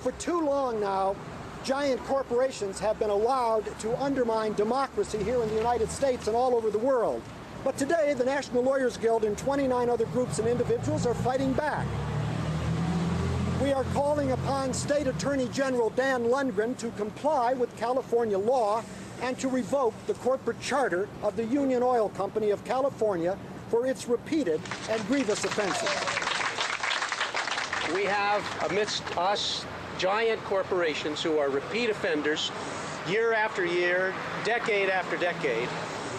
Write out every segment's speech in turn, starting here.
For too long now, giant corporations have been allowed to undermine democracy here in the United States and all over the world. But today, the National Lawyers Guild and 29 other groups and individuals are fighting back. We are calling upon State Attorney General Dan Lundgren to comply with California law and to revoke the corporate charter of the Union Oil Company of California for its repeated and grievous offenses. We have amidst us giant corporations who are repeat offenders year after year, decade after decade.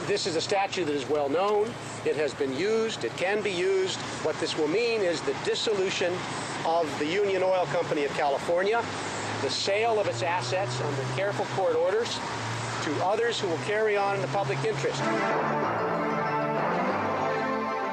This is a statute that is well known. It has been used. It can be used. What this will mean is the dissolution of the Union Oil Company of California, the sale of its assets under careful court orders to others who will carry on in the public interest.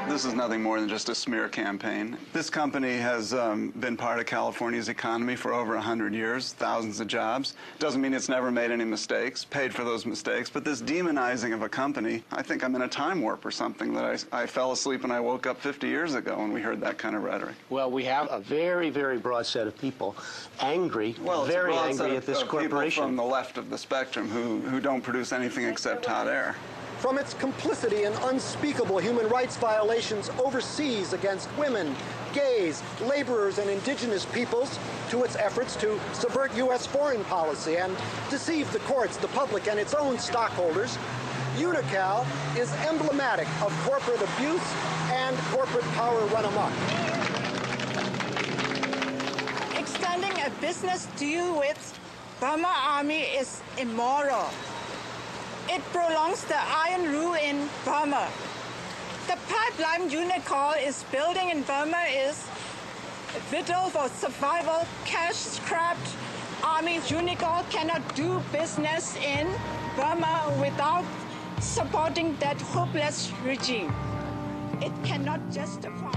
This is nothing more than just a smear campaign. This company has been part of California's economy for over 100 years, thousands of jobs. Doesn't mean it's never made any mistakes, paid for those mistakes, but this demonizing of a company, I think I'm in a time warp or something, that I fell asleep and I woke up 50 years ago when we heard that kind of rhetoric. Well, we have a very, very broad set of people angry, very angry at this corporation. People from the left of the spectrum who don't produce anything except hot air. From its complicity in unspeakable human rights violations overseas against women, gays, laborers, and indigenous peoples, to its efforts to subvert U.S. foreign policy and deceive the courts, the public, and its own stockholders, Unocal is emblematic of corporate abuse and corporate power run amok. Extending a business deal with Burma Army is immoral. It prolongs the Iron Rule in Burma. The pipeline Unocal is building in Burma is vital for survival, cash-strapped army. Unocal cannot do business in Burma without supporting that hopeless regime. It cannot justify.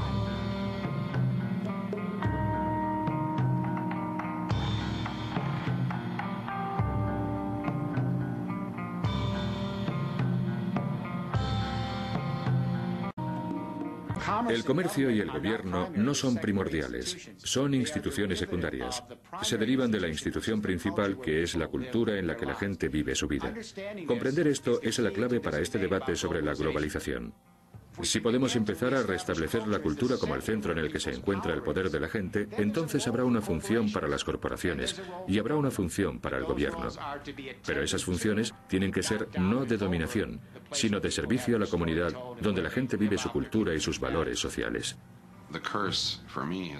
El comercio y el gobierno no son primordiales, son instituciones secundarias. Se derivan de la institución principal, que es la cultura en la que la gente vive su vida. Comprender esto es la clave para este debate sobre la globalización. Si podemos empezar a restablecer la cultura como el centro en el que se encuentra el poder de la gente, entonces habrá una función para las corporaciones y habrá una función para el gobierno. Pero esas funciones tienen que ser no de dominación, sino de servicio a la comunidad donde la gente vive su cultura y sus valores sociales.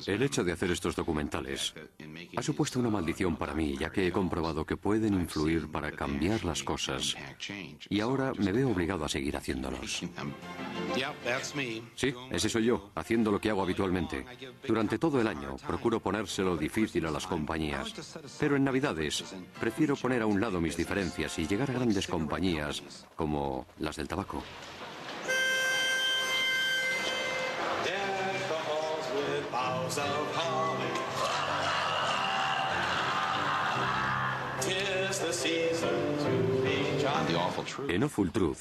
El hecho de hacer estos documentales ha supuesto una maldición para mí, ya que he comprobado que pueden influir para cambiar las cosas. Y ahora me veo obligado a seguir haciéndolos. Sí, ese soy yo, haciendo lo que hago habitualmente. Durante todo el año procuro ponérselo difícil a las compañías. Pero en Navidades prefiero poner a un lado mis diferencias y llegar a grandes compañías como las del tabaco. En Awful Truth,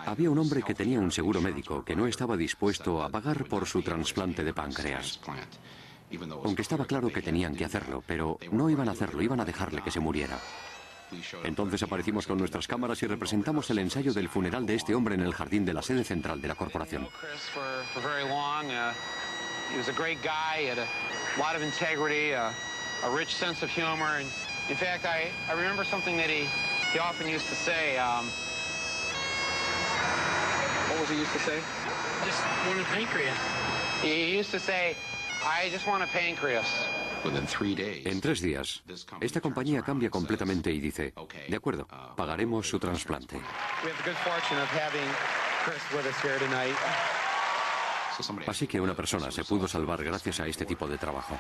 había un hombre que tenía un seguro médico que no estaba dispuesto a pagar por su trasplante de páncreas. Aunque estaba claro que tenían que hacerlo, pero no iban a hacerlo, iban a dejarle que se muriera. Entonces aparecimos con nuestras cámaras y representamos el ensayo del funeral de este hombre en el jardín de la sede central de la corporación. He was a great guy, he had a lot of integrity, a rich sense of humor. And in fact, I remember something that he often used to say. What was he used to say? Just want a pancreas. He used to say, I just want a pancreas. En 3 días, esta compañía cambia completamente y dice, de acuerdo, pagaremos su trasplante. We have the good fortune of having Chris with us here tonight. Así que una persona se pudo salvar gracias a este tipo de trabajo.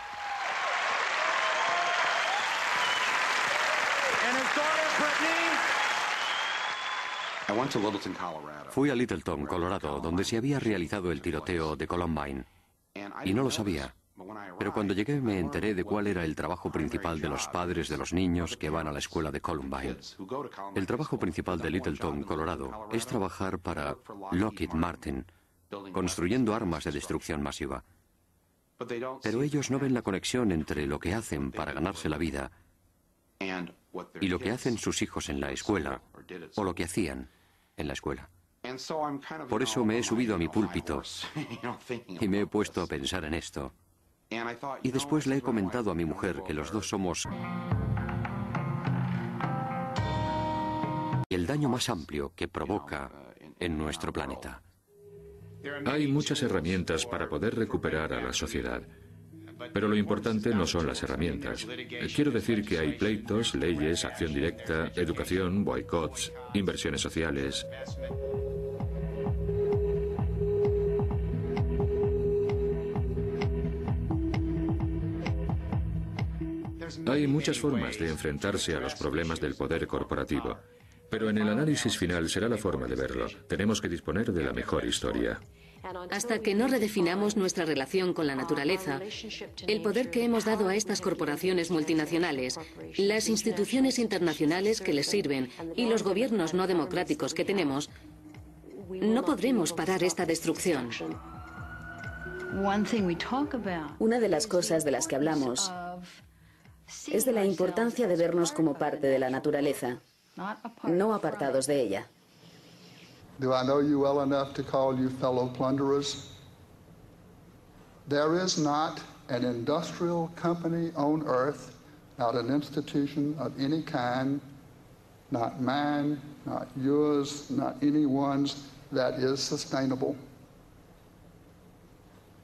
Fui a Littleton, Colorado, donde se había realizado el tiroteo de Columbine. Y no lo sabía. Pero cuando llegué me enteré de cuál era el trabajo principal de los padres de los niños que van a la escuela de Columbine. El trabajo principal de Littleton, Colorado, es trabajar para Lockheed Martin, construyendo armas de destrucción masiva. Pero ellos no ven la conexión entre lo que hacen para ganarse la vida y lo que hacen sus hijos en la escuela, o lo que hacían en la escuela. Por eso me he subido a mi púlpito y me he puesto a pensar en esto. Y después le he comentado a mi mujer que los dos somos el daño más amplio que provoca en nuestro planeta. Hay muchas herramientas para poder recuperar a la sociedad. Pero lo importante no son las herramientas. Quiero decir que hay pleitos, leyes, acción directa, educación, boicots, inversiones sociales. Hay muchas formas de enfrentarse a los problemas del poder corporativo. Pero en el análisis final será la forma de verlo. Tenemos que disponer de la mejor historia. Hasta que no redefinamos nuestra relación con la naturaleza, el poder que hemos dado a estas corporaciones multinacionales, las instituciones internacionales que les sirven y los gobiernos no democráticos que tenemos, no podremos parar esta destrucción. Una de las cosas de las que hablamos es de la importancia de vernos como parte de la naturaleza, no apartados de ella. Do I know you well enough to call you fellow plunderers? There is not an industrial company on earth, not an institution of any kind, not mine, not yours, not anyone's, that is sustainable.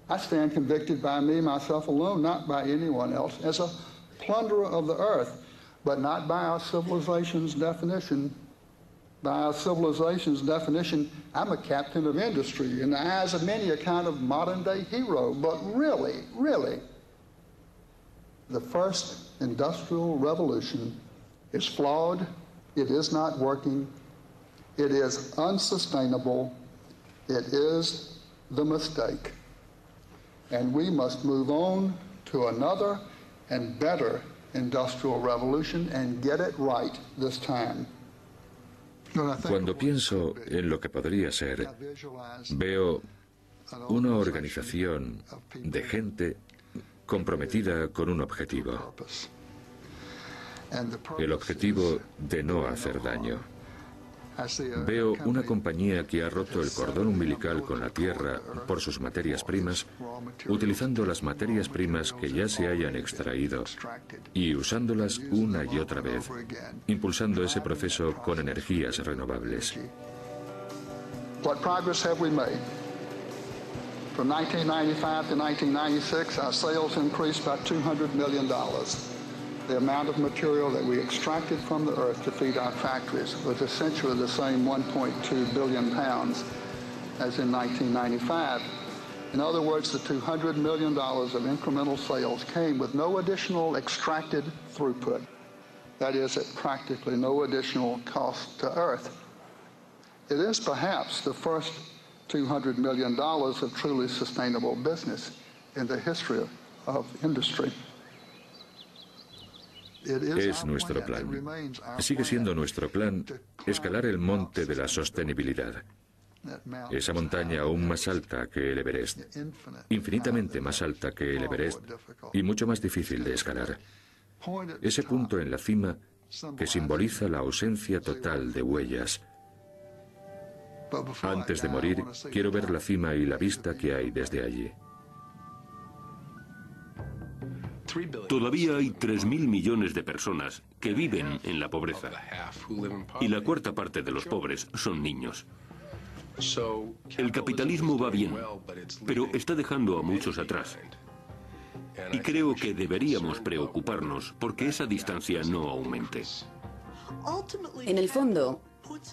I stand convicted by me, myself alone, not by anyone else, as a plunderer of the earth, but not by our civilization's definition. By our civilization's definition, I'm a captain of industry. In the eyes of many, a kind of modern-day hero. But really, the first industrial revolution is flawed. It is not working. It is unsustainable. It is the mistake. And we must move on to another and better industrial revolution and get it right this time. Cuando pienso en lo que podría ser, veo una organización de gente comprometida con un objetivo. El objetivo de no hacer daño. Veo una compañía que ha roto el cordón umbilical con la tierra por sus materias primas, utilizando las materias primas que ya se hayan extraído y usándolas una y otra vez, impulsando ese proceso con energías renovables. What progress have we made? From 1995 to 1996, our sales increased by $200 million. The amount of material that we extracted from the earth to feed our factories was essentially the same 1.2 billion pounds as in 1995. In other words, the $200 million of incremental sales came with no additional extracted throughput. That is, at practically no additional cost to earth. It is perhaps the first $200 million of truly sustainable business in the history of industry. Es nuestro plan. Sigue siendo nuestro plan escalar el monte de la sostenibilidad. Esa montaña aún más alta que el Everest, infinitamente más alta que el Everest y mucho más difícil de escalar. Ese punto en la cima que simboliza la ausencia total de huellas. Antes de morir, quiero ver la cima y la vista que hay desde allí. Todavía hay 3.000 millones de personas que viven en la pobreza. Y la cuarta parte de los pobres son niños. El capitalismo va bien, pero está dejando a muchos atrás. Y creo que deberíamos preocuparnos porque esa distancia no aumente. En el fondo,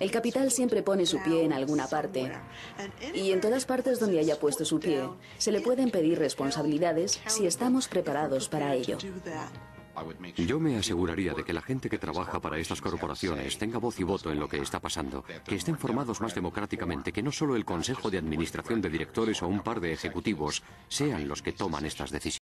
el capital siempre pone su pie en alguna parte. Y en todas partes donde haya puesto su pie, se le pueden pedir responsabilidades si estamos preparados para ello. Yo me aseguraría de que la gente que trabaja para estas corporaciones tenga voz y voto en lo que está pasando, que estén formados más democráticamente, que no solo el consejo de administración de directores o un par de ejecutivos sean los que toman estas decisiones.